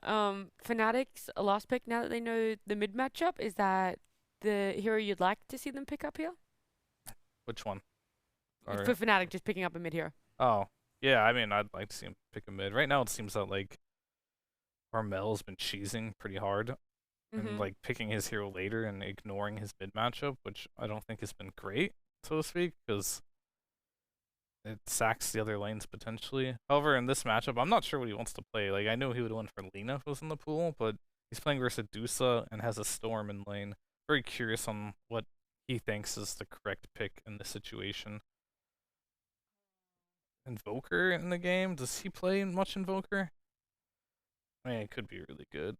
Fnatic's last pick, now that they know the mid matchup, is that the hero you'd like to see them pick up here? Which one? For Fnatic, just picking up a mid hero. Oh, yeah, I mean, I'd like to see him pick a mid. Right now, it seems that, like, Armel's been cheesing pretty hard. And, like, picking his hero later and ignoring his mid matchup, which I don't think has been great, so to speak, because it sacks the other lanes potentially. However, in this matchup, I'm not sure what he wants to play. Like, I knew he would win for Lina if it was in the pool, but he's playing versus Dusa and has a Storm in lane. Very curious on what he thinks is the correct pick in this situation. Invoker in the game? Does he play much Invoker? I mean, it could be really good.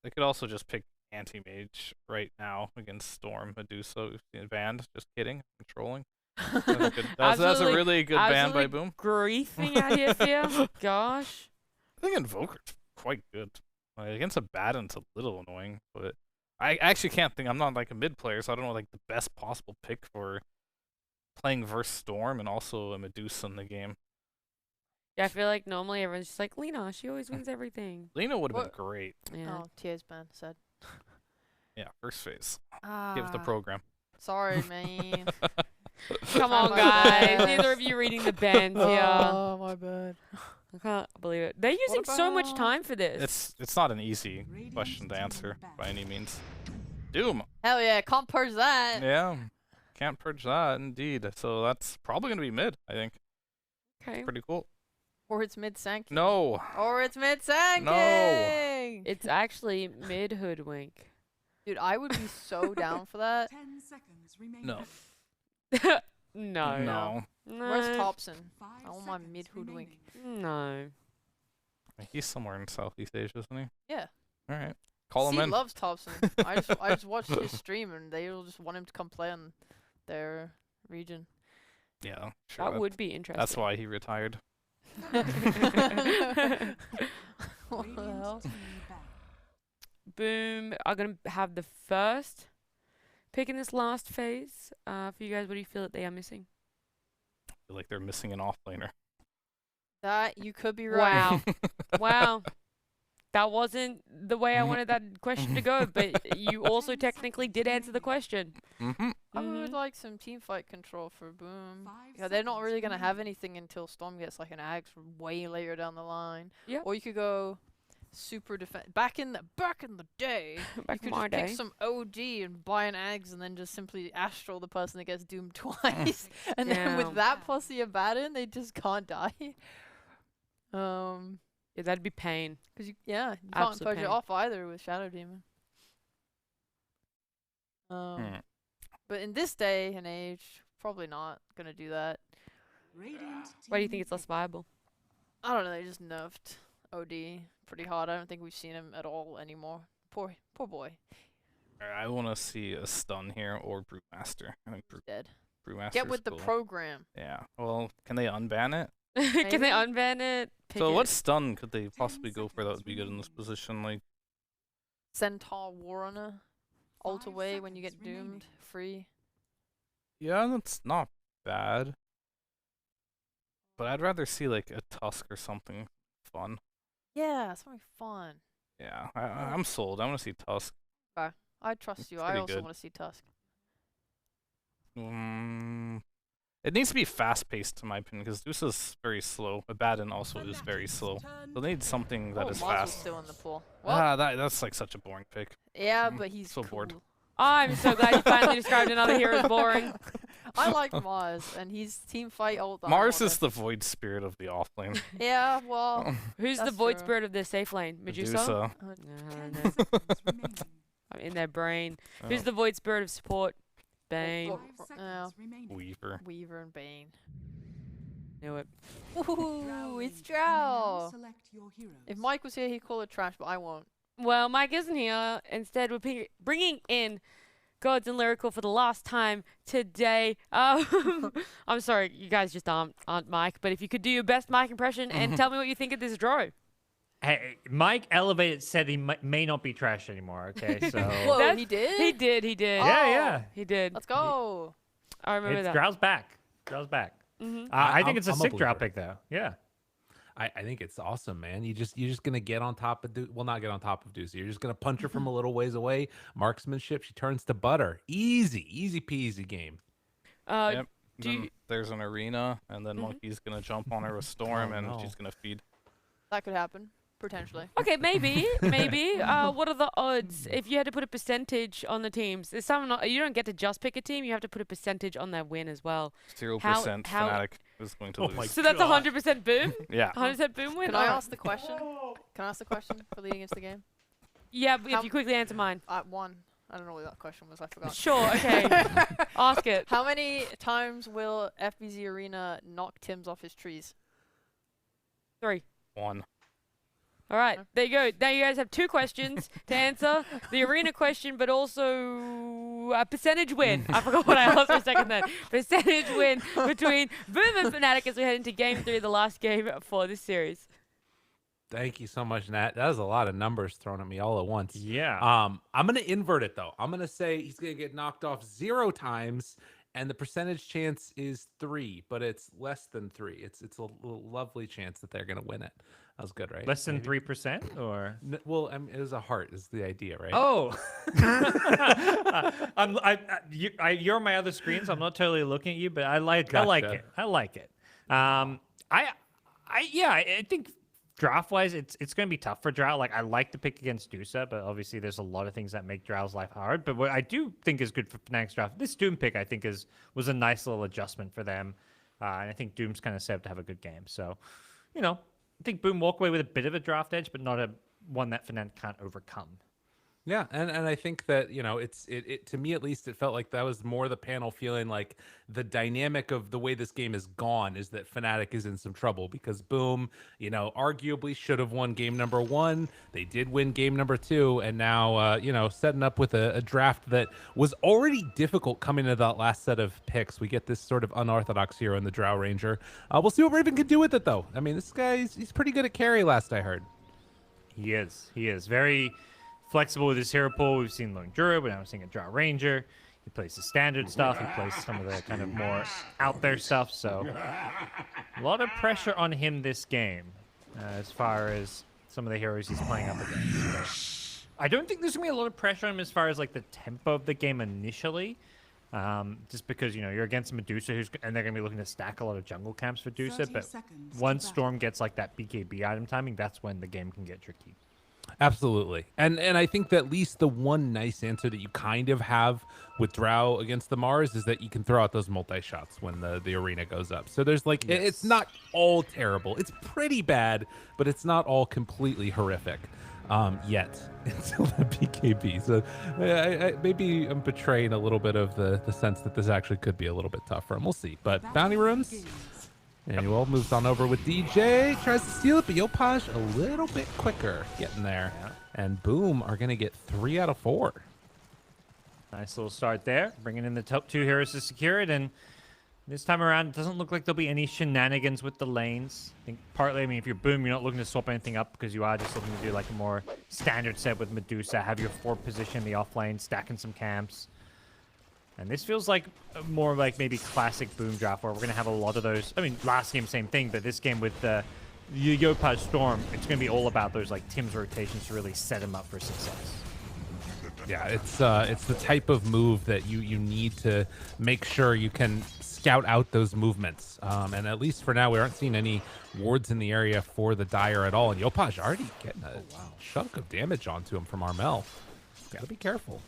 They could also just pick Anti-Mage right now against Storm, Medusa, banned. Just kidding. I'm trolling. That's a really good ban by Boom. Griefing out here for you. Gosh. I think Invoker's quite good. Like, against a Baton, it's a little annoying, but I actually can't think. I'm not like a mid player, so I don't know like the best possible pick for playing versus Storm and also a Medusa in the game. Yeah, I feel like normally everyone's just like, Lina, she always wins everything. Lina would have been great. Yeah. Oh, TA's ban said. Yeah, first phase. Give the program. Sorry, man. Come on, guys. Neither of you reading the bans here. Oh, my bad. I can't believe it. They're using so much time for this. It's not an easy question to answer by any means. Doom. Hell yeah, can't purge that. Yeah, can't purge that indeed. So that's probably gonna be mid, I think. Okay. Pretty cool. Or it's mid sank. No. Or it's mid sank. No. It's actually mid hoodwink. Dude, I would be so down for that. 10 seconds remaining. No. No. Where's Thompson? I want my mid hoodwink. No. He's somewhere in Southeast Asia, isn't he? Yeah. All right. Call him in. loves Thompson. I just watched his stream and they'll just want him to come play on their region. Yeah, sure. That would be interesting. That's why he retired. What the hell? Boom are going to have the first pick in this last phase. For you guys, what do you feel that they are missing? I feel like they're missing an off-laner. That, you could be right. Wow. Wow. That wasn't the way I wanted that question to go, but you also technically did answer the question. I would like some team fight control for Boom. Yeah, they're not really going to have anything until Storm gets like an Axe way later down the line. Yeah. Or you could go super defense. Back in the day, Back you in could my just pick day. some OD and buy an Axe and then just simply astral the person that gets doomed twice. And then with that plus the Abaddon, they just can't die. Yeah, that'd be pain. Cause you can't Absolute purge pain. it off either with Shadow Demon. But in this day and age, probably not gonna do that. Why do you think it's less viable? I don't know. They just nerfed OD pretty hard. I don't think we've seen him at all anymore. Poor boy. I want to see a stun here or Brewmaster. I think Dead. Brewmaster. Get with the program. Yeah. Well, can they unban it? Can they unban it? So what stun could they possibly go for that would be good in this position? Like Centaur Warrunner. Ult away when you get doomed. Free. yeah, that's not bad. But I'd rather see like a Tusk or something fun. Yeah, something fun. Yeah, I'm sold. I want to see Tusk. I trust you. It's I pretty also good. want to see Tusk. It needs to be fast-paced, in my opinion, because Zeus is very slow. Abaddon also is very slow. So they need something that is Mars was fast. still in the pool. Well, That's like such a boring pick. yeah, but he's so cool. bored. I'm so glad you finally described another hero as boring. I like Mars, and he's team fight ult. Mars is the void spirit of the offlane. Yeah, well. Who's the That's void true. spirit of the safe lane? Medusa? Medusa. I'm in their brain. Oh. Who's the void spirit of support? Bane. Weaver. Weaver and Bane. Knew it. Ooh, it's Drow. If Mike was here, he'd call it trash, but I won't. Well, Mike isn't here. Instead, we're bringing in GoDz and Lyrical for the last time today. I'm sorry, you guys just aren't Mike, but if you could do your best Mike impression and tell me what you think of this draw. Hey, Mike Elevated said he may not be trash anymore, okay? So Whoa, he did? He did. Yeah. He did. Let's go. I remember that. Drow's back. Drow's back. I think it's a sick Drow pick, though. Yeah. I think it's awesome, man. You're just gonna get on top of well, not get on top of Deucey. You're just gonna punch her from a little ways away. Marksmanship. She turns to butter. Easy peasy game. Yep. Do you, Then there's an arena, and then Monkey's gonna jump on her with Storm, and no. she's gonna feed. That could happen potentially. okay, maybe. What are the odds if you had to put a percentage on the teams? There's some you don't get to just pick a team. You have to put a percentage on their win as well. 0% how- Fnatic is going to Oh lose. my So that's 100% boom. Yeah. 100% boom win. Can I Alright. ask the question? Can I ask the question for leading into the game? Yeah, but How- if you quickly answer mine. One. I don't know what that question was. I forgot. Sure. Okay. Ask it. How many times will FBZ Arena knock Tim's off his trees? 3. 1. All right, there you go. Now you guys have 2 questions to answer. The arena question, but also a percentage win. I forgot what I asked for a second then. Percentage win between Boom and Fnatic as we head into Game 3, the last game for this series. Thank you so much, Nat. That was a lot of numbers thrown at me all at once. Yeah. I'm gonna invert it though. I'm gonna say he's gonna get knocked off 0 times, and the percentage chance is 3, but it's less than 3. It's a lovely chance that they're gonna win it. That was good, right? Less than Maybe? 3%, or Well, I mean, it was a heart. Is the idea, right? oh, you're on my other screens. I'm not totally looking at you, but I like Gotcha. it. I like it. I think draft-wise, it's going to be tough for Drow. Like, I like to pick against Dusa, but obviously there's a lot of things that make Drow's life hard. But what I do think is good for Fnatic's draft, this Doom pick, I think, was a nice little adjustment for them. And I think Doom's kind of set up to have a good game. So, I think Boom walk away with a bit of a draft edge, but not one that Fnatic can't overcome. Yeah, and I think that it to me at least it felt like that was more the panel feeling like the dynamic of the way this game is gone is that Fnatic is in some trouble because Boom, arguably should have won game number 1. They did win game number 2, and now setting up with a draft that was already difficult coming into that last set of picks. We get this sort of unorthodox hero in the Drow Ranger. We'll see what Raven can do with it though. I mean, this guy he's pretty good at carry. Last I heard, He is very flexible with his hero pool. We've seen Lone Druid, but now we're seeing a Drow Ranger. He plays the standard stuff. He plays some of the kind of more out there stuff. So a lot of pressure on him this game as far as some of the heroes he's playing up against. But I don't think there's going to be a lot of pressure on him as far as like the tempo of the game initially. Just because, you're against Medusa and they're going to be looking to stack a lot of jungle camps for Medusa. But once Storm gets like that BKB item timing, that's when the game can get tricky. absolutely. And I think that at least the one nice answer that you kind of have with Drow against the Mars is that you can throw out those multi shots when the arena goes up. So there's like it's not all terrible. It's pretty bad, but it's not all completely horrific. Yet until the BKB. So maybe I'm betraying a little bit of the sense that this actually could be a little bit tougher, and we'll see. But bounty rooms, Manuel moves on over with DJ, tries to steal it, but Yopaj a little bit quicker getting there. And Boom are going to get 3 out of 4. Nice little start there, bringing in the top 2 heroes to secure it, and this time around, it doesn't look like there'll be any shenanigans with the lanes. I think partly, if you're Boom, you're not looking to swap anything up because you are just looking to do like a more standard set with Medusa, have your 4 position in the off lane, stacking some camps. And this feels like more like maybe classic Boom draft where we're going to have a lot of those. Last game, same thing, but this game with the Yopaj Storm, it's going to be all about those like Tim's rotations to really set him up for success. Yeah, it's the type of move that you need to make sure you can scout out those movements. And at least for now, we aren't seeing any wards in the area for the Dire at all. And Yopaj already getting a chunk of damage onto him from Armel. Gotta be careful.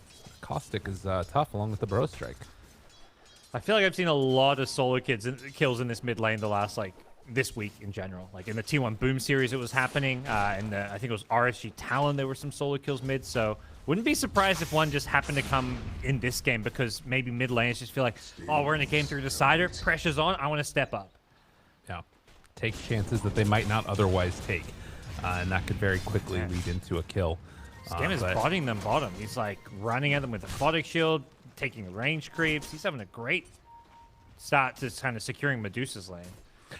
Caustic is tough along with the Bro Strike. I feel like I've seen a lot of solo kills in this mid lane the last this week in general. Like in the T1 Boom series, it was happening. In the I think it was RSG Talon, there were some solo kills mid. So wouldn't be surprised if one just happened to come in this game because maybe mid lanes just feel like, oh, we're in a game 3 decider, pressure's on, I want to step up. Yeah, take chances that they might not otherwise take, and that could very quickly lead into a kill. This game is botting them bottom. He's like running at them with a Photic Shield, taking range creeps. He's having a great start to kind of securing Medusa's lane.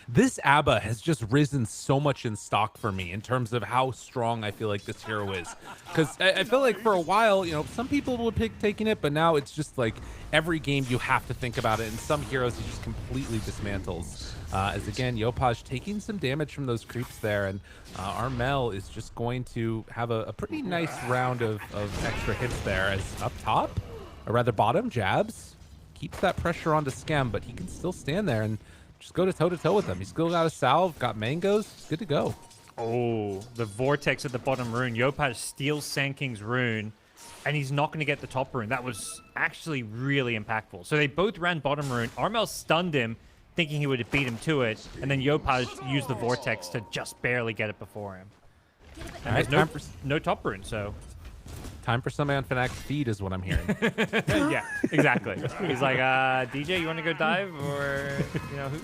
This ABBA has just risen so much in stock for me in terms of how strong I feel like this hero is. Because I feel like for a while, some people would pick taking it, but now it's just like every game you have to think about it. And some heroes he just completely dismantles. As again, Yopaj taking some damage from those creeps there, and Armel is just going to have a pretty nice round of extra hits there as up top, or rather bottom, Jabs keeps that pressure onto Schem, but he can still stand there and just go to toe-to-toe with him. He's still got a salve, got mangoes, he's good to go. Oh, the Vortex at the bottom rune. Yopaj steals Sanking's rune, and he's not going to get the top rune. That was actually really impactful. So they both ran bottom rune. Armel stunned him, thinking he would beat him to it, and then Yopaj used the Vortex to just barely get it before him. And there's no top rune, so... Time for somebody on Fnatic feed is what I'm hearing. Yeah, exactly. He's like, DJ, you want to go dive, or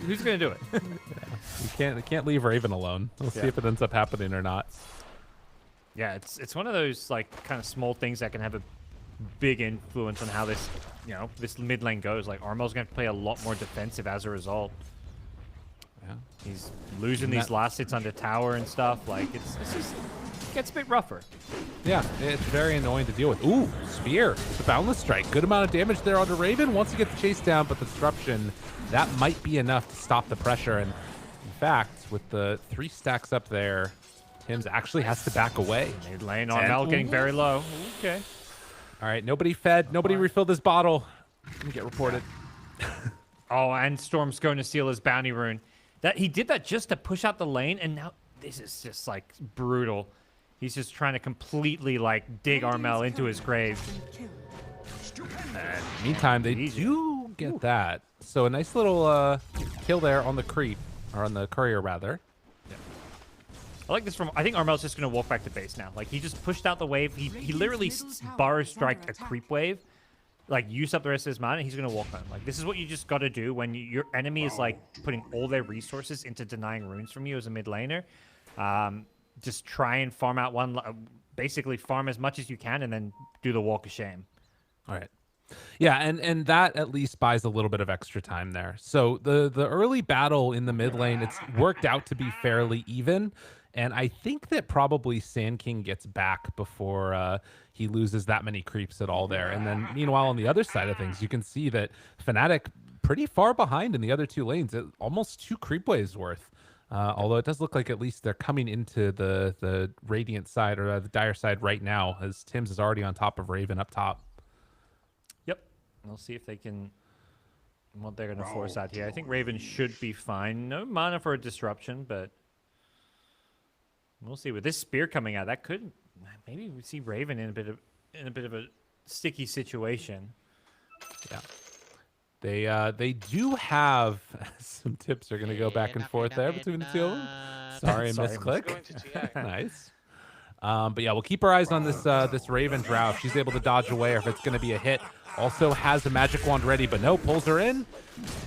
who's gonna do it? You can't leave Raven alone. We'll see if it ends up happening or not. Yeah, it's one of those like kind of small things that can have a big influence on how this this mid lane goes. Like Armel's gonna have to play a lot more defensive as a result. Yeah, he's losing these last hits under tower and stuff. Like it's just gets a bit rougher. Yeah, it's very annoying to deal with. Ooh, Spear, the Boundless Strike. Good amount of damage there onto Raven. Once you get the chase down, but the disruption, that might be enough to stop the pressure. And in fact, with the 3 stacks up there, Tim's actually has to back away. Mid lane, Armel getting very low. Okay. All right, nobody fed, nobody refilled this bottle. Didn't get reported. Oh, and Storm's going to steal his bounty rune. That he did that just to push out the lane, and now this is just like brutal. He's just trying to completely like dig Armel into his grave. And meantime, they do get that. So a nice little kill there on the creep, or on the courier rather. Yeah. I like this from. I think Armel's just gonna walk back to base now. Like he just pushed out the wave. He literally bar striked a creep wave, like used up the rest of his mana, and he's gonna walk home. Like this is what you just got to do when your enemy is like putting all their resources into denying runes from you as a mid laner. Just try and farm out basically farm as much as you can, and then do the walk of shame. All right. Yeah, and that at least buys a little bit of extra time there. So the early battle in the mid lane, it's worked out to be fairly even, and I think that probably Sand King gets back before he loses that many creeps at all there. And then meanwhile on the other side of things, you can see that Fnatic pretty far behind in the other 2 lanes, almost 2 creep waves worth. Although it does look like at least they're coming into the Radiant side, or the Dire side right now, as Tim's is already on top of Raven up top. Yep. We'll see if they can... what they're going to force out here. I think Raven should be fine. No mana for a disruption, but... we'll see. With this spear coming out, that could... maybe we see Raven in a bit of a sticky situation. Yeah. They do have some tips are going to go back and forth there between the 2 of them. Sorry, misclick. Nice. But yeah, we'll keep our eyes on this Raven Drow. If she's able to dodge away, or if it's going to be a hit. Also has a magic wand ready, but no, pulls her in.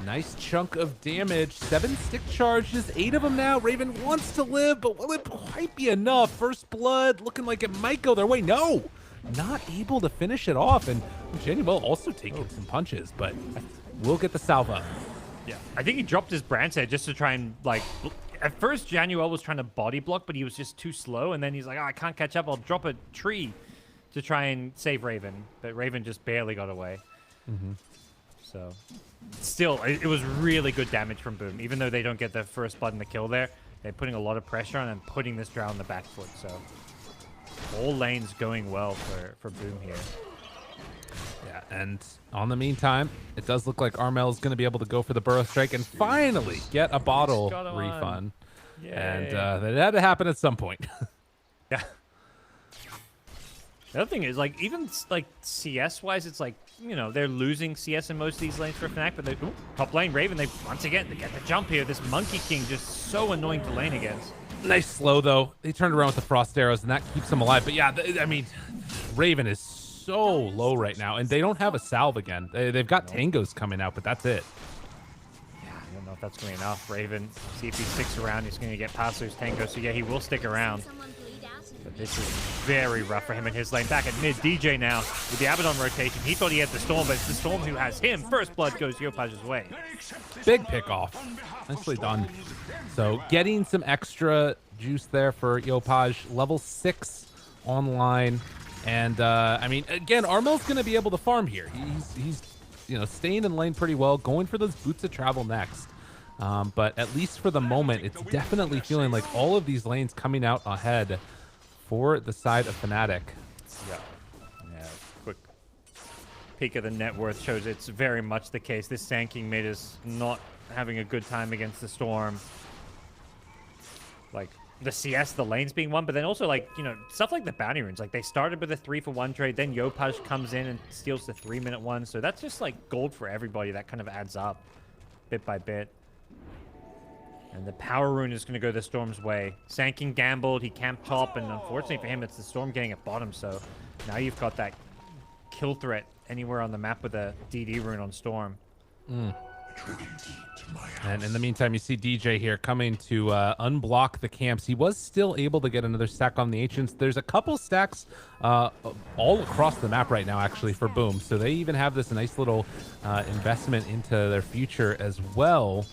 Nice chunk of damage. 7 stick charges, 8 of them now. Raven wants to live, but will it quite be enough? First blood looking like it might go their way. No, not able to finish it off. And Januel also taking some punches, but we'll get the salve up. Yeah, I think he dropped his Brand's Head just to try and, like, at first Januel was trying to body block, but he was just too slow, and then he's like, oh, I can't catch up, I'll drop a tree to try and save Raven, but Raven just barely got away. So, still, it was really good damage from Boom, even though they don't get the first blood and the kill there. They're putting a lot of pressure on and putting this Drow on the back foot, so all lanes going well for Boom here. Yeah, and on the meantime, it does look like Armel is going to be able to go for the Burrow Strike and finally get a bottle refund. And that had to happen at some point. Yeah. The other thing is, like, even like CS-wise, it's like, they're losing CS in most of these lanes for Fnatic, but top lane Raven, they get the jump here. This Monkey King just so annoying to lane against. Nice slow though. They turned around with the Frost Arrows, and that keeps them alive. But yeah, I mean, Raven is so low right now, and they don't have a salve again. They've got tangos coming out, but that's it. Yeah, I don't know if that's going to be enough. Raven, see if he sticks around. He's going to get past those tangos, so yeah, he will stick around. But this is very rough for him in his lane. Back at mid, DJ now with the Abaddon rotation. He thought he had the Storm, but it's the Storm who has him. First blood goes Yopaj's way. Big pick off. Nicely done. So getting some extra juice there for Yopaj. Level 6 online. And, I mean, again, Armel's going to be able to farm here. He's staying in lane pretty well, going for those Boots of Travel next. But at least for the moment, it's definitely feeling like all of these lanes coming out ahead for the side of Fnatic. Yeah. Quick peek of the net worth shows it's very much the case. This Sand mid is not having a good time against the Storm. Like, the CS, the lanes being won, but then also, like, you know, stuff like the bounty runes. Like, they started with a 3-for-1 trade, then Yopaj comes in and steals the 3-minute one. So that's just, like, gold for everybody. That kind of adds up bit by bit. And the power rune is going to go the Storm's way. Sand gambled, he camped top, and unfortunately for him, it's the Storm getting at bottom. So now you've got that kill threat anywhere on the map with a DD rune on Storm. And in the meantime, you see DJ here coming to unblock the camps. He was still able to get another stack on the Ancients. There's a couple stacks all across the map right now, actually, for Boom. So they even have this nice little investment into their future as well,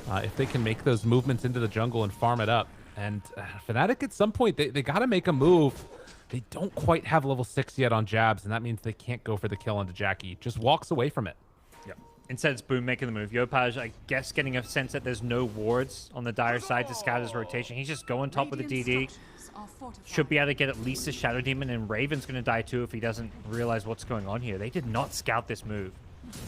if they can make those movements into the jungle and farm it up. And Fnatic, at some point, they got to make a move. They don't quite have level 6 yet on Jabs, and that means they can't go for the kill onto Jackie. Just walks away from it. Instead, it's Boom making the move. Yopaj, I guess, getting a sense that there's no wards on the Dire side to scout his rotation. He's just going top with the DD. Should be able to get at least a Shadow Demon, and Raven's going to die too if he doesn't realize what's going on here. They did not scout this move.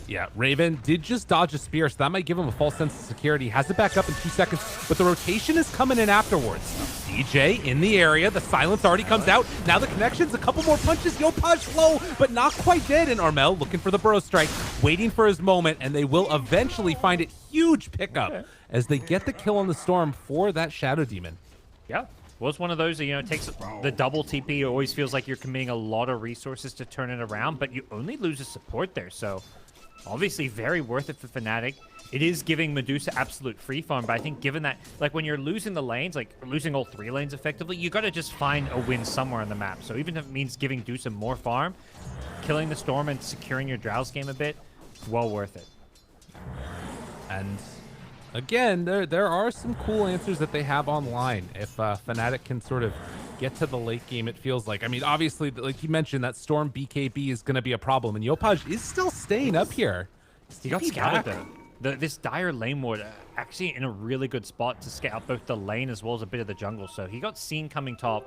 Yeah, Raven did just dodge a spear, so that might give him a false sense of security. Has it back up in 2 seconds, but the rotation is coming in afterwards. DJ in the area. The silence already comes out. Now the connections, a couple more punches. Yopaj low, but not quite dead. And Armel looking for the burrow strike, waiting for his moment, and they will eventually find it. Huge pickup as they get the kill on the Storm for that Shadow Demon. Yeah. Was one of those that, you know, it takes the double TP. It always feels like you're committing a lot of resources to turn it around, but you only lose a support there. So obviously very worth it for Fnatic. It is giving Medusa absolute free farm, but I think given that, like, when you're losing the lanes, like losing all 3 lanes effectively, you got to just find a win somewhere on the map. So even if it means giving Medusa more farm, killing the Storm and securing your Drowse game a bit, well worth it. And again, there are some cool answers that they have online. If Fnatic can sort of get to the late game, it feels like. I mean, obviously, like you mentioned, that Storm BKB is going to be a problem, and Yopaj is still staying up here. He got scouted, though. This Dire lane ward actually in a really good spot to scout both the lane as well as a bit of the jungle. So he got seen coming top.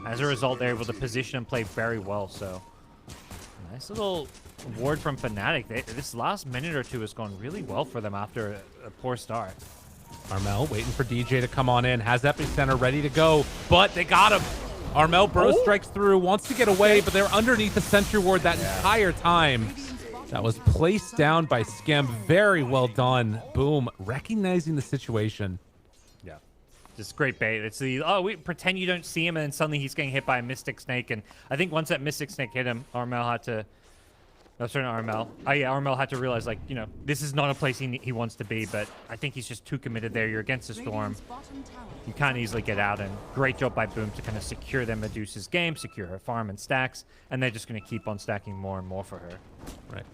As a result, they're able to position and play very well. So nice little ward from Fnatic. This last minute or two has gone really well for them after a poor start. Armel waiting for DJ to come on in. Has Epicenter ready to go, but they got him. Armel strikes through, wants to get away, but they're underneath the sentry ward that entire time. That was placed down by Skem. Very well done. Boom, recognizing the situation. Yeah, just great bait. It's the, we pretend you don't see him, and then suddenly he's getting hit by a Mystic Snake. And I think once that Mystic Snake hit him, Armel had to... No, sorry, not Armel. Armel had to realize, like, you know, this is not a place he wants to be, but I think he's just too committed there. You're against the Storm. You can't easily get out, and great job by Boom to kind of secure them Medusa's game, secure her farm and stacks, and they're just going to keep on stacking more and more for her. Right.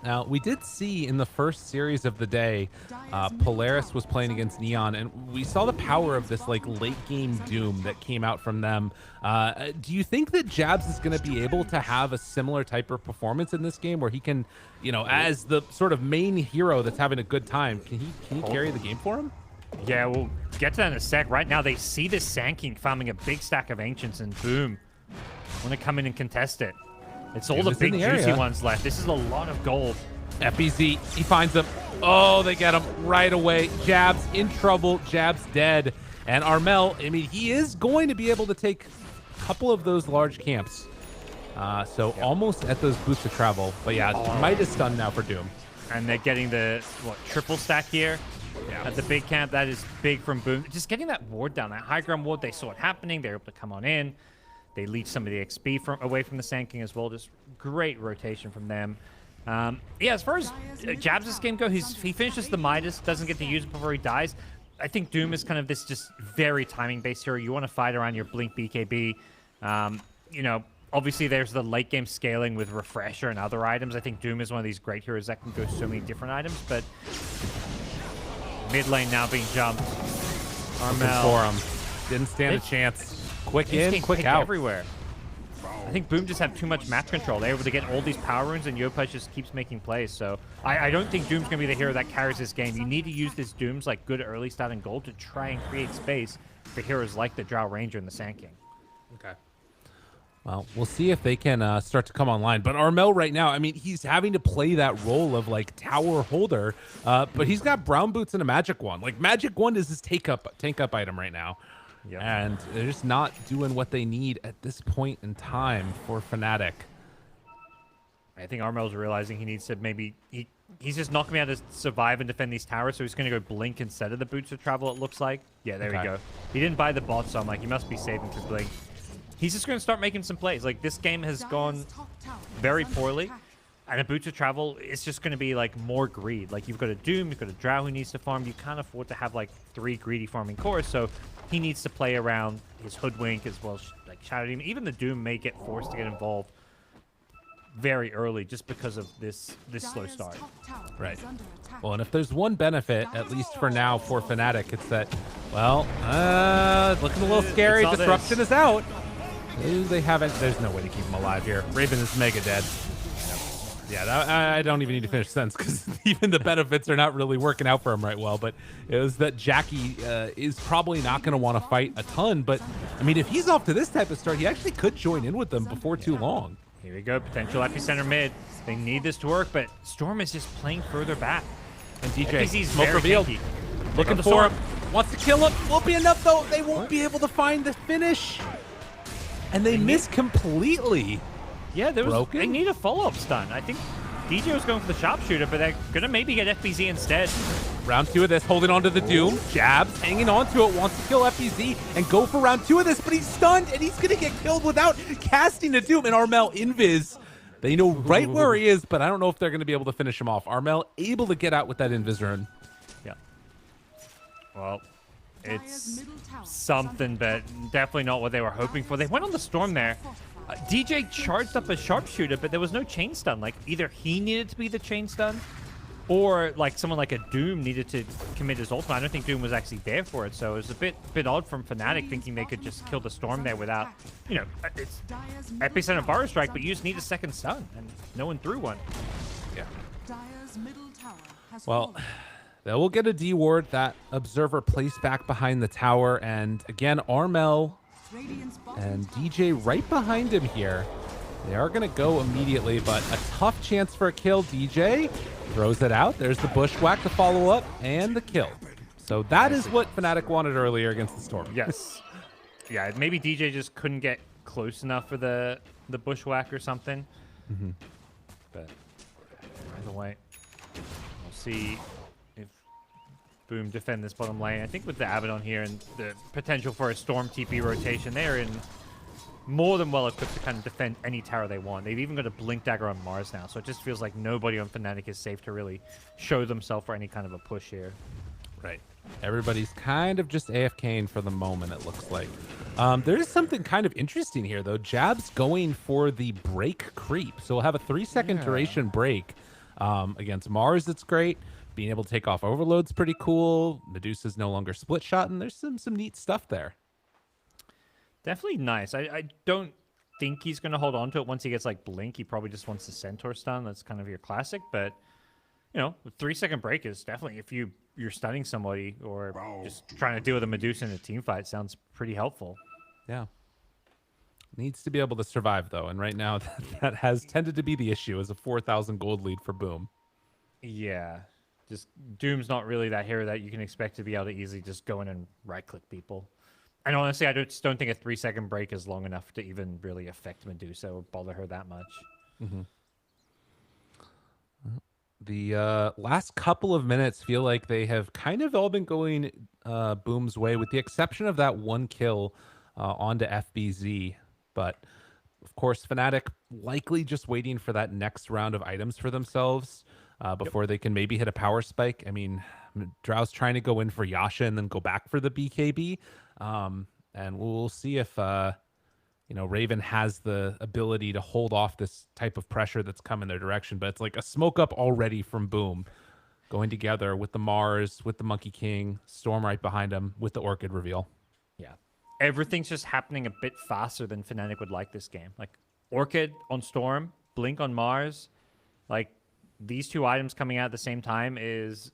Now, we did see in the first series of the day, Polaris was playing against Neon, and we saw the power of this, like, late-game Doom that came out from them. Do you think that Jabs is going to be able to have a similar type of performance in this game where he can, you know, as the sort of main hero that's having a good time, can he carry the game for him? Yeah, we'll get to that in a sec. Right now, they see this Sand King farming a big stack of Ancients, and Boom want to come in and contest it. It's all the big juicy ones left. This is a lot of gold. FBZ, he finds them. Oh, they get him right away. Jabs in trouble. Jabs dead. And Armel, I mean, he is going to be able to take a couple of those large camps. So almost at those boots of travel. But yeah, Midas stun now for Doom. And they're getting the, triple stack here at the big camp. That is big from Boom. Just getting that ward down, that high ground ward. They saw it happening. They're able to come on in. They leech some of the XP away from the Sand King as well. Just great rotation from them. Yeah, as far as Jabs' game go, he finishes the Midas, doesn't get to use it before he dies. I think Doom is kind of this just very timing-based hero. You want to fight around your Blink BKB. You know, obviously there's the late game scaling with Refresher and other items. I think Doom is one of these great heroes that can go so many different items, but mid lane now being jumped. Armel. For him. Didn't stand a chance. Quick in, quick out. Everywhere. I think Boom just have too much map control. They're able to get all these power runes, and Yopaj just keeps making plays. So I don't think Doom's going to be the hero that carries this game. You need to use this Doom's like good early starting gold to try and create space for heroes like the Drow Ranger and the Sand King. Okay. Well, we'll see if they can start to come online. But Armel right now, I mean, he's having to play that role of like tower holder, but he's got brown boots and a magic wand. Like magic wand is his tank up item right now. Yep. And they're just not doing what they need at this point in time for Fnatic. I think Armel's realizing he needs to maybe he's just not going to be able to survive and defend these towers, so he's going to go blink instead of the boots of travel. It looks like. Yeah, there we go. He didn't buy the bot, so I'm like, he must be saving for blink. He's just going to start making some plays. Like this game has gone very poorly, and a boots of travel is just going to be like more greed. Like you've got a Doom, you've got a Drow who needs to farm. You can't afford to have like 3 greedy farming cores, so he needs to play around his Hoodwink as well as like Shadow Demon. Even the Doom may get forced to get involved very early just because of this slow start. Right. Well, and if there's one benefit, at least for now, for Fnatic, it's that, well, looking a little scary. Disruption is out. They haven't. There's no way to keep him alive here. Raven is mega dead. Yeah, I don't even need to finish sentence because even the benefits are not really working out for him right well. But it was that Jackie is probably not going to want to fight a ton. But, I mean, if he's off to this type of start, he actually could join in with them before too long. Here we go. Potential epicenter mid. They need this to work, but Storm is just playing further back. And DJ, FPC's smoke revealed. Tanky. Looking for him. Wants to kill him. Won't be enough, though. They won't be able to find the finish. And they miss completely. Yeah, they need a follow-up stun. I think DJ was going for the sharpshooter, but they're going to maybe get FBZ instead. Round 2 of this, holding on to the Doom. Jabs, hanging on to it, wants to kill FBZ and go for round 2 of this, but he's stunned, and he's going to get killed without casting a Doom. And Armel invis. They know right where he is, but I don't know if they're going to be able to finish him off. Armel able to get out with that invis rune. Yeah. Well, it's something, but definitely not what they were hoping for. They went on the Storm there. DJ charged up a sharpshooter, but there was no chain stun. Like, either he needed to be the chain stun, or like someone like a Doom needed to commit his ultimate. I don't think Doom was actually there for it, so it was a bit odd from Fnatic thinking they could just kill the Storm there without, you know, it's epicenter Burrow Strike, but you just need a second stun, and no one threw one. Yeah. Well, they will get a D ward. That Observer placed back behind the tower, and again, Armel and DJ right behind him here. They are going to go immediately, but a tough chance for a kill. DJ throws it out. There's the bushwhack to follow up and the kill. So that is what Fnatic wanted earlier against the Storm. Yes. Yeah, maybe DJ just couldn't get close enough for the bushwhack or something. But either way, we'll see if Boom defend this bottom lane. I think with the Abaddon here and the potential for a Storm TP rotation, they're in more than well equipped to kind of defend any tower they want. They've even got a Blink Dagger on Mars now, so it just feels like nobody on Fnatic is safe to really show themselves for any kind of a push here. Right. Everybody's kind of just AFKing for the moment, it looks like. There is something kind of interesting here, though. Jab's going for the break creep. So we'll have a 3-second duration break against Mars. It's great. Being able to take off Overload's pretty cool. Medusa's no longer split shot, and there's some neat stuff there. Definitely nice. I don't think he's going to hold on to it once he gets like Blink. He probably just wants the Centaur stun. That's kind of your classic, but you know, a 3-second break is definitely, if you're stunning somebody or just trying to deal with a Medusa in a team fight, sounds pretty helpful. Yeah. Needs to be able to survive, though, and right now that has tended to be the issue, as a 4,000 gold lead for Boom. Yeah. Just Doom's not really that hero that you can expect to be able to easily just go in and right-click people. And honestly, I just don't think a 3-second break is long enough to even really affect Medusa or bother her that much. The last couple of minutes feel like they have kind of all been going Boom's way, with the exception of that one kill onto FBZ. But, of course, Fnatic likely just waiting for that next round of items for themselves before they can maybe hit a power spike. I mean, Drow's trying to go in for Yasha and then go back for the BKB. And we'll see if, Raven has the ability to hold off this type of pressure that's coming their direction. But it's like a smoke up already from Boom, going together with the Mars, with the Monkey King, Storm right behind him, with the Orchid reveal. Yeah. everything's just happening a bit faster than Fnatic would like this game. Like Orchid on Storm, Blink on Mars, like these 2 items coming out at the same time is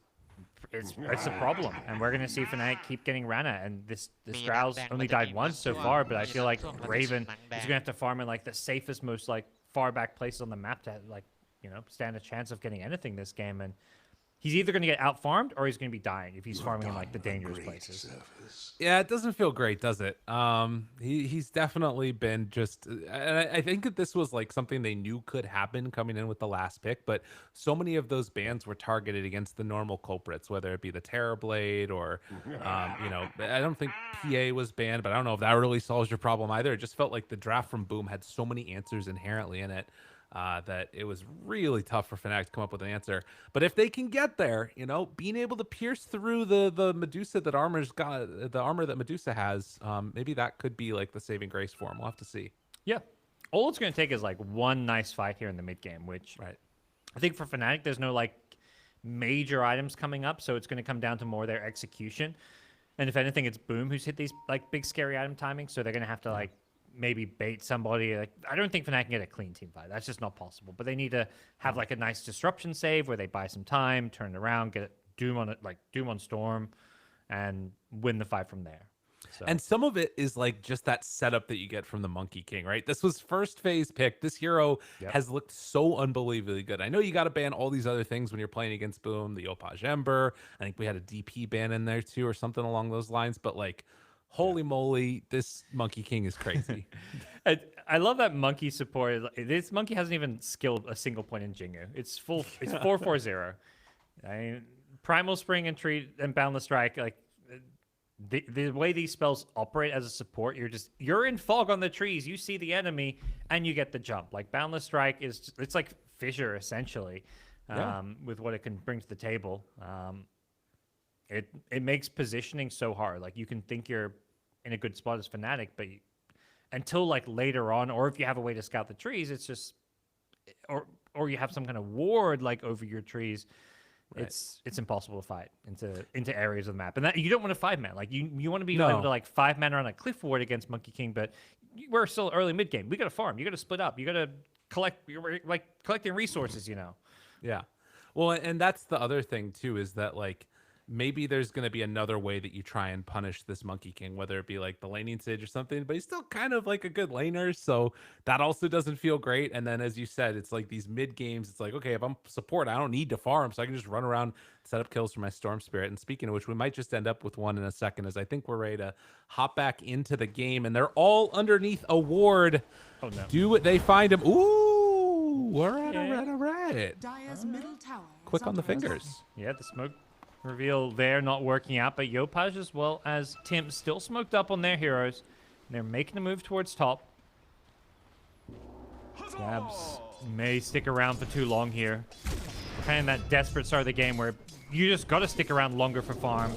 it's a problem, and we're gonna see Fnatic keep getting Rana. And this Drow's only died once so far, but I feel like Raven is gonna have to farm in like the safest, most like far back places on the map to like stand a chance of getting anything this game. And he's either gonna get out farmed or he's gonna be dying if he's farming in like the dangerous places. Yeah, it doesn't feel great, does it? He's definitely been just, and I think that this was like something they knew could happen coming in with the last pick, but so many of those bans were targeted against the normal culprits, whether it be the Terrorblade or, I don't think PA was banned, but I don't know if that really solves your problem either. It just felt like the draft from Boom had so many answers inherently in it. That it was really tough for Fnatic to come up with an answer. But if they can get there, being able to pierce through the Medusa that the armor that Medusa has, maybe that could be like the saving grace for him. We'll have to see. Yeah. All it's going to take is like one nice fight here in the mid game, which I think for Fnatic, there's no like major items coming up. So it's going to come down to more their execution. And if anything, it's Boom who's hit these like big scary item timing. So they're going to have to like maybe bait somebody. Like, I don't think Fnatic can get a clean team fight. That's just not possible. But they need to have like a nice disruption save where they buy some time, turn it around, get Doom on it, like Doom on Storm, and win the fight from there. So. And some of it is like just that setup that you get from the Monkey King, right? This was first phase pick. This hero has looked so unbelievably good. I know you got to ban all these other things when you're playing against Boom, the Opage Ember. I think we had a DP ban in there too, or something along those lines. But like, holy moly, this Monkey King is crazy. I love that Monkey support. This Monkey hasn't even skilled a single point in Jingu. It's 4-4-0. I mean, Primal Spring and Treat and Boundless Strike, like the way these spells operate as a support, you're in fog on the trees, you see the enemy, and you get the jump. Like Boundless Strike it's like Fissure essentially, with what it can bring to the table. It makes positioning so hard. Like you can think you're in a good spot as Fnatic, but until like later on, or if you have a way to scout the trees, it's just, or you have some kind of ward like over your trees, it's impossible to fight into areas of the map. And that you don't want to 5-man. Like you want to be able to like 5-man around a cliff ward against Monkey King, but we're still early mid game. We got to farm. You got to split up. You got to collect. You're like collecting resources. Yeah. Well, and that's the other thing too, is that like, maybe there's going to be another way that you try and punish this Monkey King, whether it be like the laning stage or something, but he's still kind of like a good laner. So that also doesn't feel great. And then, as you said, it's like these mid games. It's like, okay, if I'm support, I don't need to farm. So I can just run around, set up kills for my Storm Spirit. And speaking of which, we might just end up with one in a second, as I think we're ready to hop back into the game. And they're all underneath a ward. Oh, no. Do they find him? Ooh, all right. Quick on the fingers. Yeah, the smoke reveal there not working out, but Yopaj as well as Tim still smoked up on their heroes. They're making a move towards top. Gabs may stick around for too long here. We're kind of in that desperate start of the game where you just got to stick around longer for farm.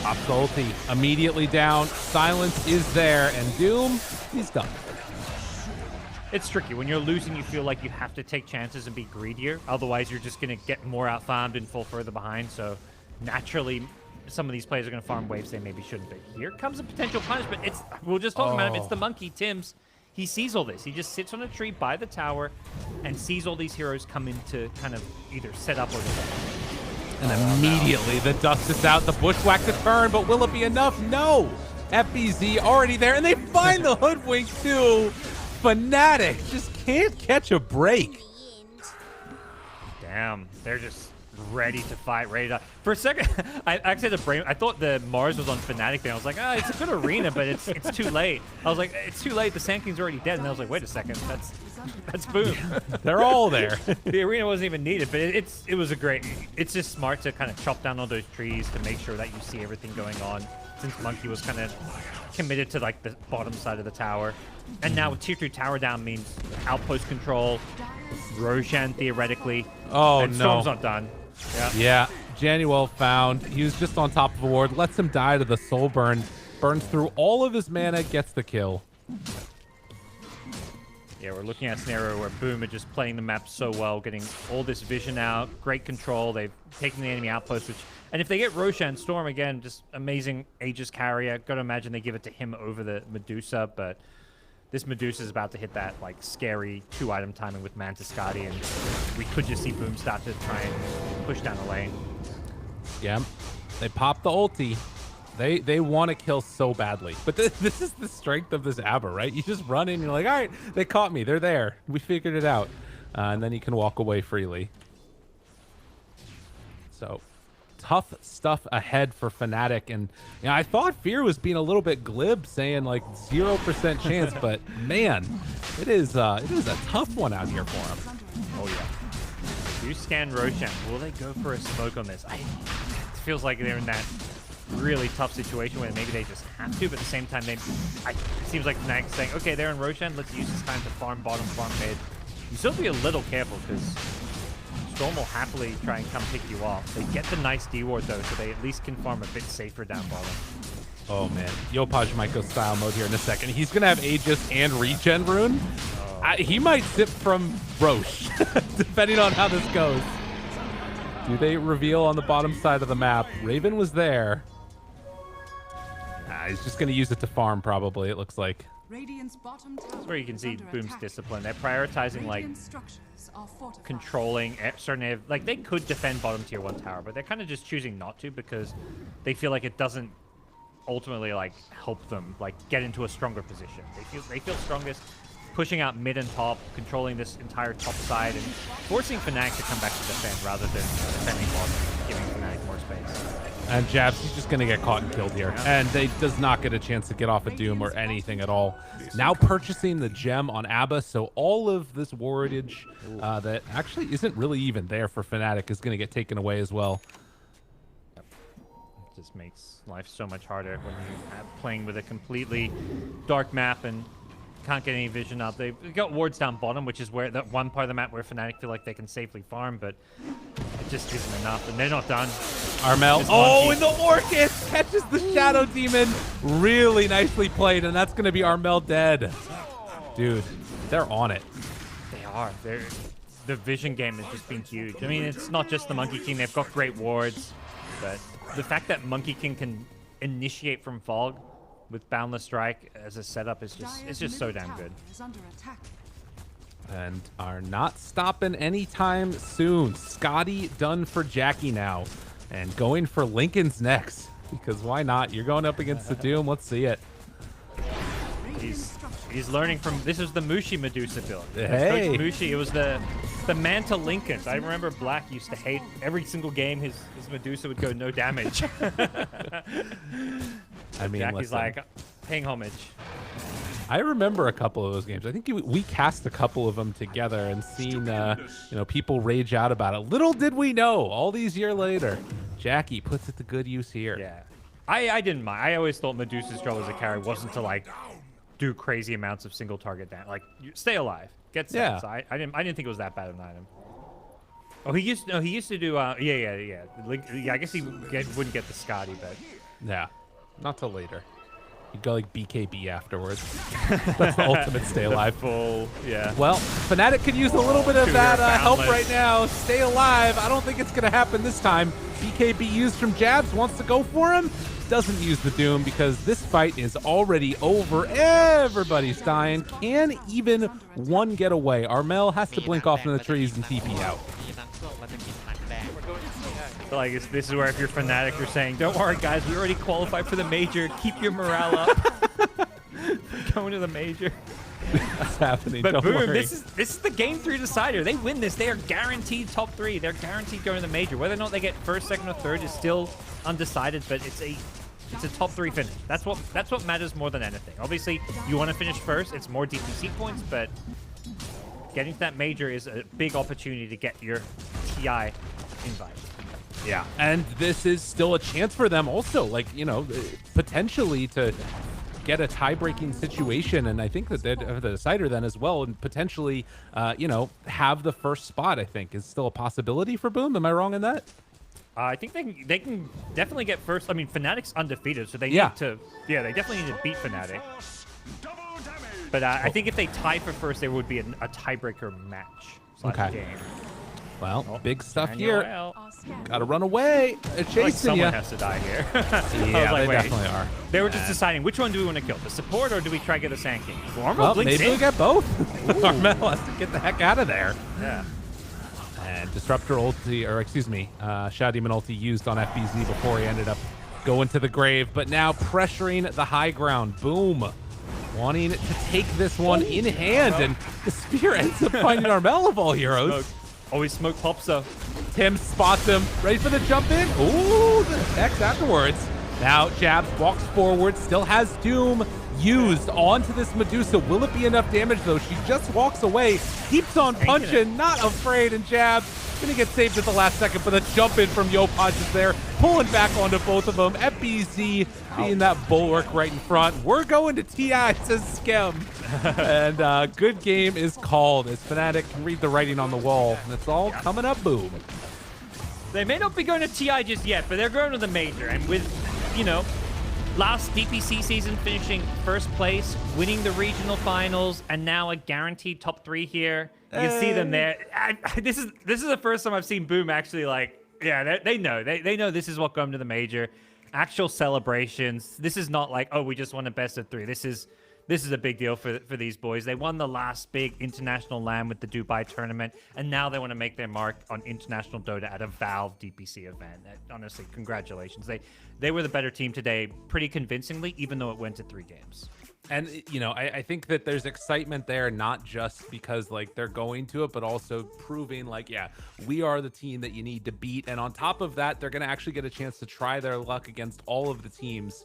Pops the ulti immediately down. Silence is there, and Doom, he's done. It's tricky. When you're losing, you feel like you have to take chances and be greedier. Otherwise, you're just going to get more out-farmed and fall further behind. So naturally, some of these players are going to farm waves they maybe shouldn't. But here comes a potential punishment. We'll just talk about him. It's the Monkey, Tims. He sees all this. He just sits on a tree by the tower and sees all these heroes come in to kind of either set up or defend. And immediately the dust is out. The Bushwhack to turn, but will it be enough? No. FBZ already there, and they find the Hoodwink too. Fnatic just can't catch a break. Damn, they're just ready to fight, ready to... For a second, I actually had a brain... I thought the Mars was on Fnatic thing. I was like, it's a good arena, but it's too late. I was like, it's too late. The Sand King's already dead. And I was like, wait a second. That's Boom. They're all there. The arena wasn't even needed, but it was a great... It's just smart to kind of chop down all those trees to make sure that you see everything going on, since Monkey was kind of committed to like the bottom side of the tower. And now with tier 2 tower down means outpost control, Roshan theoretically. Oh, and no. Storm's not done. Yeah, Januel found. He was just on top of a ward, lets him die to the soul burn, burns through all of his mana, gets the kill. Yeah, we're looking at a scenario where Boom are just playing the map so well, getting all this vision out, great control. They've taken the enemy outpost, which And if they get Roshan Storm again, just amazing Aegis carrier. Gotta imagine they give it to him over the Medusa, but this Medusa is about to hit that like scary 2-item timing with Mantis Skadi, and we could just see Boom start to try and push down the lane. Yeah, they pop the ulti. They want to kill so badly, but this is the strength of this ABBA, right? You just run in, you're like, all right, they caught me, they're there, we figured it out, and then you can walk away freely. So tough stuff ahead for Fnatic, and you know, I thought Fear was being a little bit glib, saying like 0% chance, but man, it is a tough one out here for him. Oh yeah. You scan Roshan. Will they go for a smoke on this? It feels like they're in that really tough situation where maybe they just have to, but at the same time, it seems like Fnatic's saying, okay, they're in Roshan, let's use this time to farm bottom, farm mid. You still have to be a little careful because Storm will happily try and come pick you off. They get the nice D-ward though, so they at least can farm a bit safer down bottom. Oh man, Yopaj might go style mode here in a second. He's gonna have Aegis and regen rune. He might sip from Roche, depending on how this goes. Do they reveal on the bottom side of the map? Raven was there. He's just going to use it to farm, probably, it looks like. That's where you can see Boom's discipline. They're prioritizing, like, controlling certain... Like, they could defend bottom tier 1 tower, but they're kind of just choosing not to because they feel like it doesn't ultimately, like, help them, like, get into a stronger position. They feel strongest pushing out mid and top, controlling this entire top side, and forcing Fnatic to come back to defend rather than defending bottom, giving Fnatic more space. And Jabs, he's just going to get caught and killed here. Yeah. And they does not get a chance to get off a Doom or anything at all. Now purchasing the gem on ABBA, so all of this wardage that actually isn't really even there for Fnatic is going to get taken away as well. Yep. It just makes life so much harder when you have playing with a completely dark map and can't get any vision up. They've got wards down bottom, which is where that one part of the map where Fnatic feel like they can safely farm, but it just isn't enough, and they're not done. Armel, oh, and the Orchis catches the Shadow Demon. Really nicely played, and that's going to be Armel dead. Dude, they're on it. They are. The vision game has just been huge. I mean, it's not just the Monkey King. They've got great wards, but the fact that Monkey King can initiate from Fog with Boundless Strike as a setup is just so damn good. And are not stopping anytime soon. Skadi done for Jackie now. And going for Lincoln's next. Because why not? You're going up against the Doom. Let's see it. He's learning from... This is the Mushi Medusa build. Hey! Coach Mushi, it was the Manta Lincolns. I remember Black used to hate every single game his Medusa would go no damage. I mean, Jackie's listen, like, paying homage. I remember a couple of those games. I think we cast a couple of them together and seen you know, people rage out about it. Little did we know, all these years later, Jackie puts it to good use here. Yeah, I didn't mind. I always thought Medusa's job as a carry wasn't to like do crazy amounts of single target damage. Like, stay alive, get set. Yeah. So I didn't think it was that bad of an item. Oh, he used to do yeah. I guess he wouldn't get the Skadi, but yeah, not till later. You'd go like BKB afterwards. That's the ultimate stay alive. Full, yeah. Well, Fnatic could use a little bit of that help right now. Stay alive. I don't think it's going to happen this time. BKB used from Jabs, wants to go for him. Doesn't use the Doom because this fight is already over. Everybody's dying. Can even one get away? Armel has to blink off in the trees and TP out. So I guess this is where if you're Fnatic, you're saying, don't worry, guys, we already qualified for the major. Keep your morale up. Going to the major. That's happening. But don't boom, worry. this is the game 3 decider. They win this. They are guaranteed top 3. They're guaranteed going to the major. Whether or not they get first, second, or third is still undecided, but it's a top 3 finish. That's what matters more than anything. Obviously, you want to finish first. It's more DPC points, but getting to that major is a big opportunity to get your TI invite. Yeah, and this is still a chance for them also, like, you know, potentially to get a tie-breaking situation, and I think that they'd have the decider then as well, and potentially, you know, have the first spot, I think, is still a possibility for Boom. Am I wrong in that? I think they can definitely get first. I mean, Fnatic's undefeated, so they need to... Yeah, they definitely need to beat Fnatic. But I think if they tie for first, there would be a tiebreaker match. Okay. Game. Well, Oh, big stuff and you're here. out. Gotta run away. They're I feel like chasing someone you. has to die here. I was Yeah, like, they wait. definitely are. They were just deciding which one do we want to kill, the support or do we try to get the Sand King? Gormo Well, blinks maybe in. we get both. Armel has to get the heck out of there. Yeah. And Disruptor ulti, or excuse me, Shadow Demon ulti used on FBZ before he ended up going to the grave. But now pressuring the high ground. Boom. Wanting to take this one in hand. And the spear ends up finding Armel of all heroes. Smoke. Always smoke pops though. Tim spots him. Ready for the jump in. Ooh, the X afterwards. Now Jabs walks forward. Still has Doom used onto this Medusa. Will it be enough damage though? She just walks away. Keeps on punching. Not afraid. And Jabs gonna get saved at the last second. But the jump in from Yopaj is there. Pulling back onto both of them. FBZ being that bulwark right in front. We're going to TI, says Skem. And good game is called as Fnatic can read the writing on the wall. And it's all coming up boom. They may not be going to TI just yet, but they're going to the major. And with, you know, last DPC season finishing first place, winning the regional finals, and now a guaranteed top 3 here. You can see them there. This is the first time I've seen Boom actually like, yeah, they know. They know this is what got them to the major. Actual celebrations. This is not like, oh, we just won a best of 3. This is a big deal for these boys. They won the last big international LAN with the Dubai tournament, and now they want to make their mark on international Dota at a Valve DPC event. Honestly, congratulations. They were the better team today pretty convincingly, even though it went to 3 games. And, you know, I think that there's excitement there, not just because, like, they're going to it, but also proving, like, yeah, we are the team that you need to beat. And on top of that, they're going to actually get a chance to try their luck against all of the teams,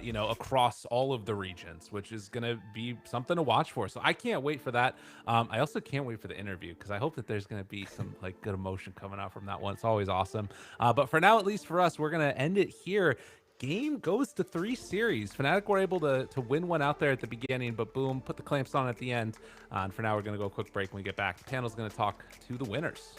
you know, across all of the regions, which is going to be something to watch for. So I can't wait for that. I also can't wait for the interview because I hope that there's going to be some, like, good emotion coming out from that one. It's always awesome. But for now, at least for us, we're going to end it here. Game goes to 3 series. Fnatic were able to win one out there at the beginning, but boom, put the clamps on at the end. And for now, we're going to go a quick break. When we get back, the panel's going to talk to the winners.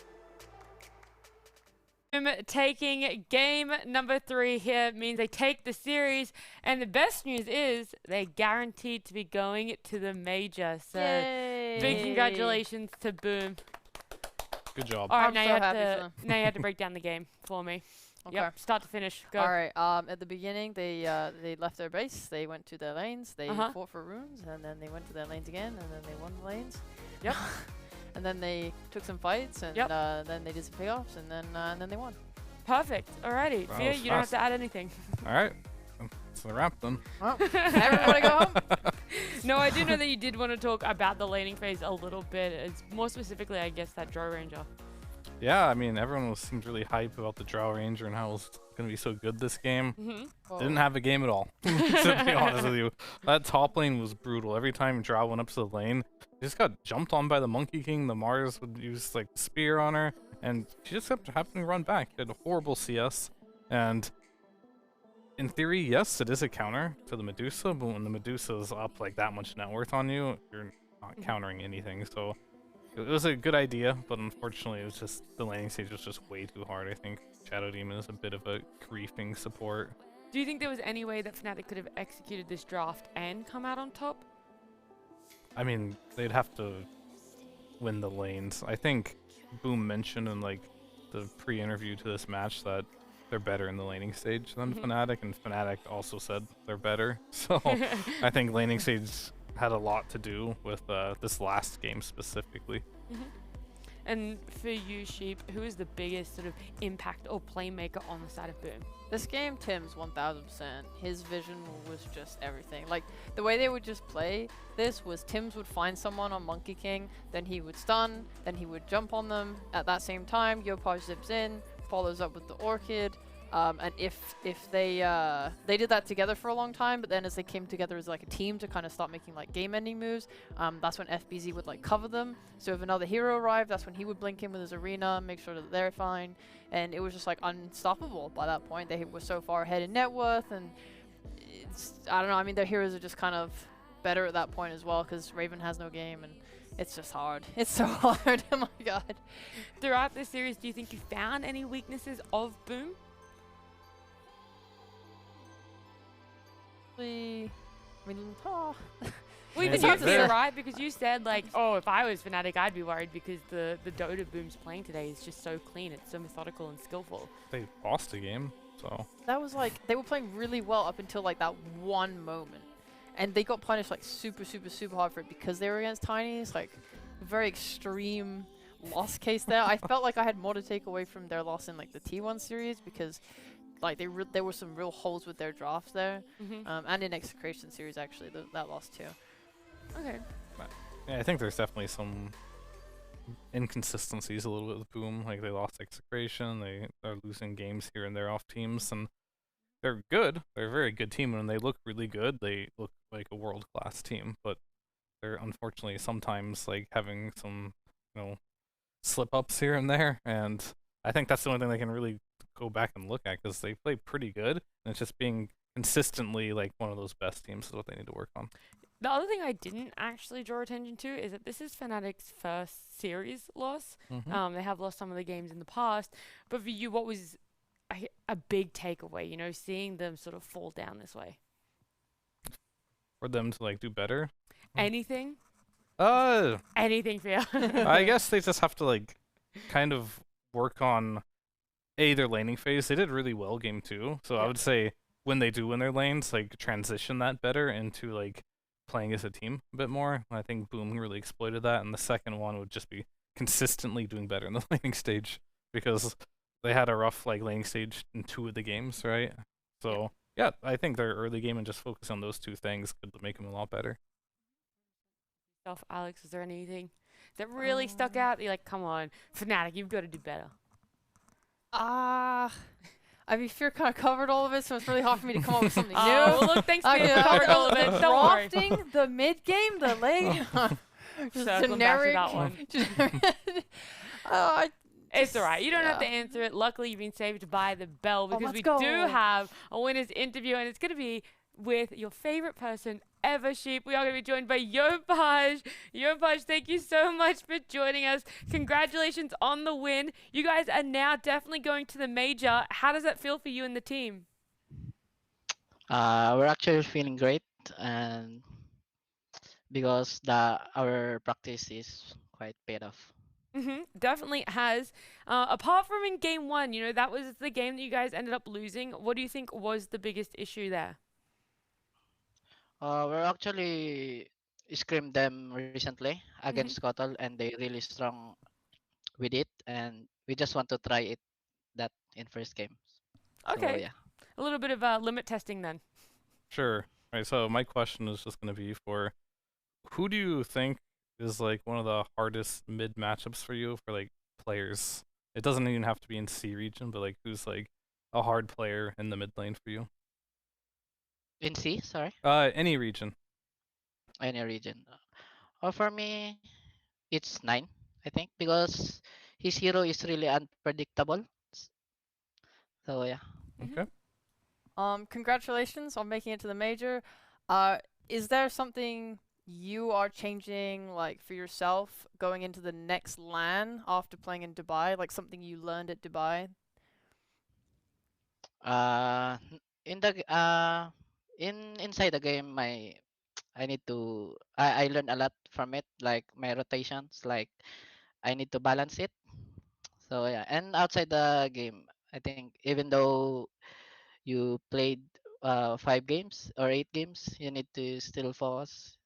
Taking game number 3 here means they take the series, and the best news is they're guaranteed to be going to the major. So big congratulations to Boom. Good job. All right, I'm now so you have happy to for them. now you have to break down the game for me. Okay. Yep, start to finish. Go. All right. At the beginning, they left their base. They went to their lanes. They fought for runes, and then they went to their lanes again, and then they won the lanes. Yep. And then they took some fights, and then they did some payoffs, and then they won. Perfect. Alrighty. Wow, Fia, that was you don't have fast. to add anything. All right. It's the wrap then. Well, everybody go home. No, I do know that you did want to talk about the laning phase a little bit. It's more specifically, I guess, that Drow Ranger. Yeah, I mean, everyone seemed really hype about the Drow Ranger and how it was going to be so good this game. Didn't have a game at all, to be honest with you. That top lane was brutal. Every time Drow went up to the lane, she just got jumped on by the Monkey King. The Mars would use, like, spear on her, and she just kept having to run back. She had a horrible CS, and in theory, yes, it is a counter to the Medusa, but when the Medusa is up, like, that much net worth on you, you're not countering anything, so... It was a good idea, but unfortunately, it was just the laning stage was just way too hard. I think Shadow Demon is a bit of a griefing support. Do you think there was any way that Fnatic could have executed this draft and come out on top? I mean, they'd have to win the lanes. I think Boom mentioned in like the pre-interview to this match that they're better in the laning stage than Fnatic, and Fnatic also said they're better. So I think laning stage had a lot to do with this last game specifically. And for you, Sheep, who is the biggest sort of impact or playmaker on the side of Boom? This game, Tim's 1000%. His vision was just everything. Like, the way they would just play this was Tim's would find someone on Monkey King, then he would stun, then he would jump on them. At that same time, Yopaj zips in, follows up with the Orchid. And if they did that together for a long time, but then as they came together as like a team to kind of start making like game-ending moves, that's when FBZ would like cover them. So if another hero arrived, that's when he would blink in with his arena, make sure that they're fine, and it was just like unstoppable by that point. They were so far ahead in net worth, and I don't know. I mean, their heroes are just kind of better at that point as well because Raven has no game, and it's just hard. It's so hard. Oh my god. Throughout this series, do you think you found any weaknesses of Boom? I mean, Well, Yeah, even it's you not feel fair. right because you said like, oh, if I was Fnatic, I'd be worried because the Dota Boom's playing today is just so clean. It's so methodical and skillful. They lost a game, so That was like they were playing really well up until like that one moment, and they got punished like super hard for it because they were against Tinies. Like a very extreme loss case there. I felt like I had more to take away from their loss in like the T1 series because like there were some real holes with their drafts there, and in Execration series actually that loss too. Okay. yeah, I think there's definitely some inconsistencies a little bit with Boom. Like they lost Execration, they are losing games here and there off teams, and they're good. They're a very good team, and when they look really good, they look like a world-class team. But they're unfortunately sometimes like having some, slip-ups here and there, and I think that's the only thing they can really go back and look at because they play pretty good, and it's just being consistently like one of those best teams is what they need to work on. The other thing I didn't actually draw attention to is that this is Fnatic's first series loss. They have lost some of the games in the past, but for you, what was a big takeaway? Seeing them sort of fall down this way. For them to like do better. Anything? Anything for you? I guess they just have to like kind of work on their laning phase. They did really well game 2, so I would say when they do win their lanes, like transition that better into like playing as a team a bit more. I think Boom really exploited that, and the second one would just be consistently doing better in the laning stage because they had a rough like laning stage in 2 of the games, right? So yeah, I think their early game and just focus on those 2 things could make them a lot better. Alex, is there anything that really stuck out? You're like, come on, Fnatic, you've got to do better. I mean, Fear kind of covered all of it, so it's really hard for me to come up with something new. Well, look, thanks for covering all of it. Don't worry. Drafting, the mid game, the late, just Circling back to that one. It's all right. You don't have to answer it. Luckily, you've been saved by the bell because we do have a winner's interview, and it's going to be with your favorite person ever, Sheep. We are going to be joined by Yopaj. Yopaj, thank you so much for joining us. Congratulations on the win. You guys are now definitely going to the major. How does that feel for you and the team? We're actually feeling great, and because our practice is quite paid off. Definitely has. Apart from in game 1, that was the game that you guys ended up losing. What do you think was the biggest issue there? We're actually scrimmed them recently against Kotal, and they really strong with it, and we just want to try that in first game. Okay. So, yeah. A little bit of limit testing then. Sure. All right, so my question is just going to be for who do you think is like one of the hardest mid matchups for you for like players? It doesn't even have to be in C region, but like who's like a hard player in the mid lane for you? In C, sorry? Any region. Any region. For me, it's 9, I think, because his hero is really unpredictable. So, yeah. Okay. Congratulations on making it to the major. Is there something you are changing, like, for yourself going into the next LAN after playing in Dubai? Like, something you learned at Dubai? Inside the game, I learned a lot from it, like my rotations, like I need to balance it. So yeah, and outside the game, I think even though you played 5 games or 8 games, you need to still focus.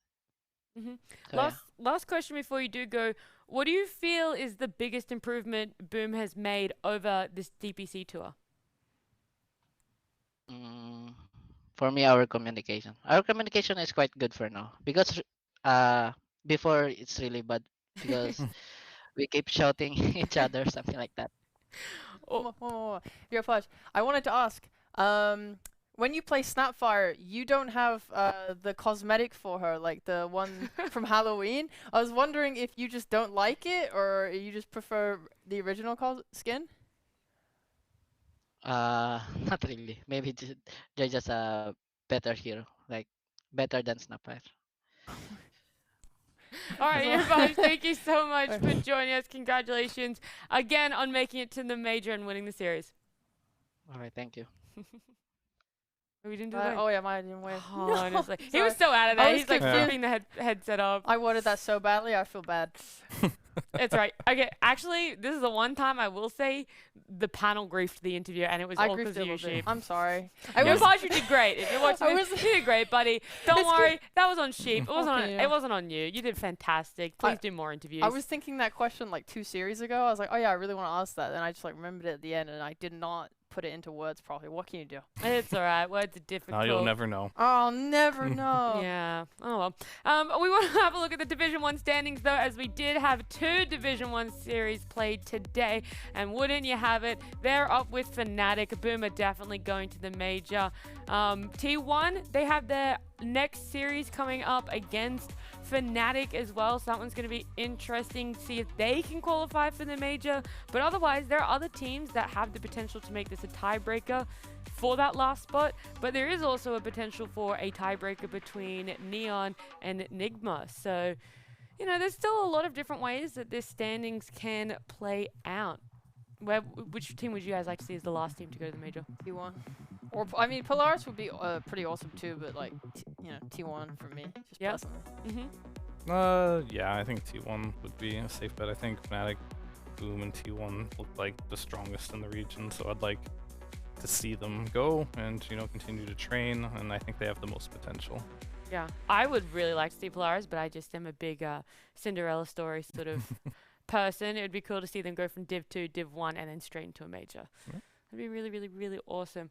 So, Last question before you do go. What do you feel is the biggest improvement Boom has made over this DPC tour? For me, our communication is quite good for now, because before it's really bad because we keep shouting each other, something like that. Your flash. I wanted to ask, when you play Snapfire, you don't have the cosmetic for her, like the one from Halloween. I was wondering if you just don't like it, or you just prefer the original skin? Not really. Maybe they're just a better hero, like better than Snapfire. All right, everybody, thank you so much for joining us. Congratulations again on making it to the major and winning the series. All right, thank you. We didn't do that. Oh yeah, mine didn't win. Oh, No. honestly. He was Sorry. so out of I there. was He's like confused. flipping the headset up. I worded that so badly. I feel bad. It's right. Okay, actually, this is the one time I will say the panel griefed the interview, and it was I all griefed because it a of you, little bit. Sheep. I'm sorry. Your part, you did great. If you're watching I this, was- you did great, buddy. Don't It's worry. That was on Sheep. It wasn't on. Okay, yeah. It wasn't on you. You did fantastic. Please do more interviews. I was thinking that question like 2 series ago. I was like, oh yeah, I really want to ask that. Then I just like remembered it at the end, and I did not put it into words properly. What can you do? It's all right. Words are difficult. No, you'll never know. I'll never know. Yeah. Oh well. We want to have a look at the Division 1 standings though, as we did have 2 Division 1 series played today, and wouldn't you have it, they're up with Fnatic. Boomer definitely going to the major. T1, they have their next series coming up against Fnatic as well, so that one's going to be interesting to see if they can qualify for the major. But otherwise, there are other teams that have the potential to make this a tiebreaker for that last spot, but there is also a potential for a tiebreaker between Neon and Nigma. So, you know, there's still a lot of different ways that this standings can play out. Which team would you guys like to see as the last team to go to the major? T1. Or I mean, Polaris would be pretty awesome too, but like T1 for me, just Yeah. personally. Yeah, I think T1 would be a safe bet. I think Fnatic, Boom, and T1 look like the strongest in the region, so I'd like to see them go and, you know, continue to train, and I think they have the most potential. Yeah, I would really like to see Polaris, but I just am a big Cinderella story sort of person. It would be cool to see them go from Div 2, Div 1, and then straight into a major. Yeah. That'd be really, really, really awesome.